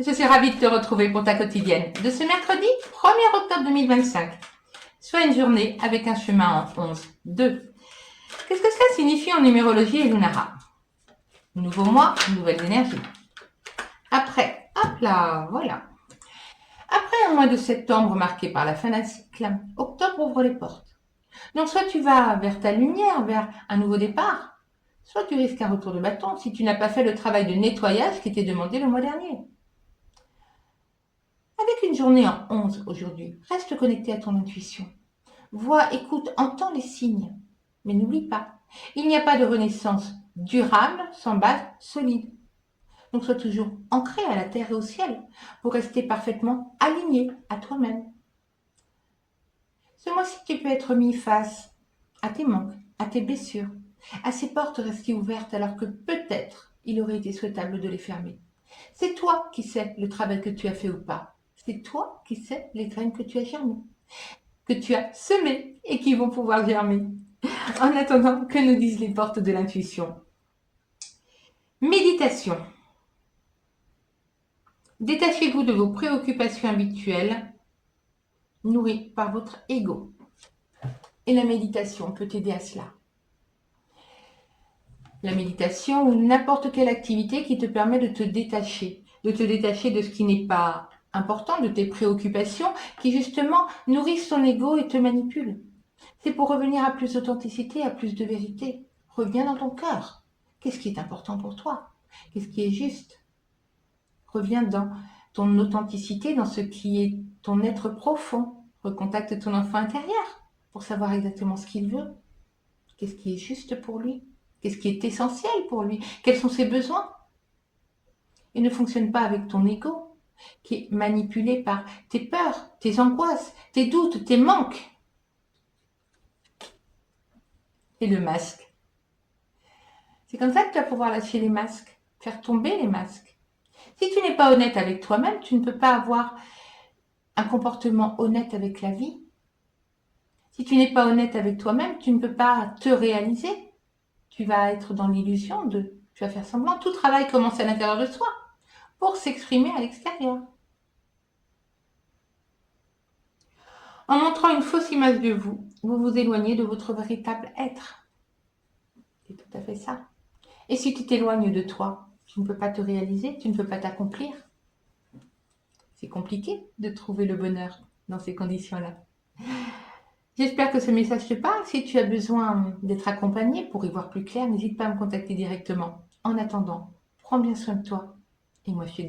Je suis ravie de te retrouver pour ta quotidienne de ce mercredi 1er octobre 2025, soit une journée avec un chemin en 11. 2. Qu'est-ce que cela signifie en numérologie et lunara? Nouveau mois, nouvelles énergies. Après, hop là, voilà. Après un mois de septembre marqué par la fin d'un cycle, octobre ouvre les portes. Donc soit tu vas vers ta lumière, vers un nouveau départ, soit tu risques un retour de bâton si tu n'as pas fait le travail de nettoyage qui t'est demandé le mois dernier. Avec une journée en 11 aujourd'hui, reste connecté à ton intuition. Vois, écoute, entends les signes. Mais n'oublie pas, il n'y a pas de renaissance durable sans base solide. Donc sois toujours ancré à la terre et au ciel pour rester parfaitement aligné à toi-même. Ce mois-ci, tu peux être mis face à tes manques, à tes blessures, à ces portes restées ouvertes alors que peut-être il aurait été souhaitable de les fermer. C'est toi qui sais le travail que tu as fait ou pas. C'est toi qui sais les graines que tu as germées, que tu as semées et qui vont pouvoir germer. En attendant, que nous disent les portes de l'intuition? Méditation. Détachez-vous de vos préoccupations habituelles nourries par votre ego. Et la méditation peut t'aider à cela. La méditation ou n'importe quelle activité qui te permet de te détacher de ce qui n'est pas important, de tes préoccupations qui justement nourrissent ton ego et te manipulent. C'est pour revenir à plus d'authenticité, à plus de vérité. Reviens dans ton cœur. Qu'est-ce qui est important pour toi? Qu'est-ce qui est juste? Reviens dans ton authenticité, dans ce qui est ton être profond. Recontacte ton enfant intérieur pour savoir exactement ce qu'il veut. Qu'est-ce qui est juste pour lui? Qu'est-ce qui est essentiel pour lui? Quels sont ses besoins? Et ne fonctionne pas avec ton ego, qui est manipulé par tes peurs, tes angoisses, tes doutes, tes manques. Et le masque. C'est comme ça que tu vas pouvoir lâcher les masques, faire tomber les masques. Si tu n'es pas honnête avec toi-même, tu ne peux pas avoir un comportement honnête avec la vie. Si tu n'es pas honnête avec toi-même, tu ne peux pas te réaliser. Tu vas être dans l'illusion tu vas faire semblant. Tout travail commence à l'intérieur de soi pour s'exprimer à l'extérieur. En montrant une fausse image de vous, vous vous éloignez de votre véritable être. C'est tout à fait ça. Et si tu t'éloignes de toi, tu ne peux pas te réaliser, tu ne peux pas t'accomplir. C'est compliqué de trouver le bonheur dans ces conditions-là. J'espère que ce message te parle. Si tu as besoin d'être accompagné pour y voir plus clair, n'hésite pas à me contacter directement. En attendant, prends bien soin de toi. Et moi, je te dis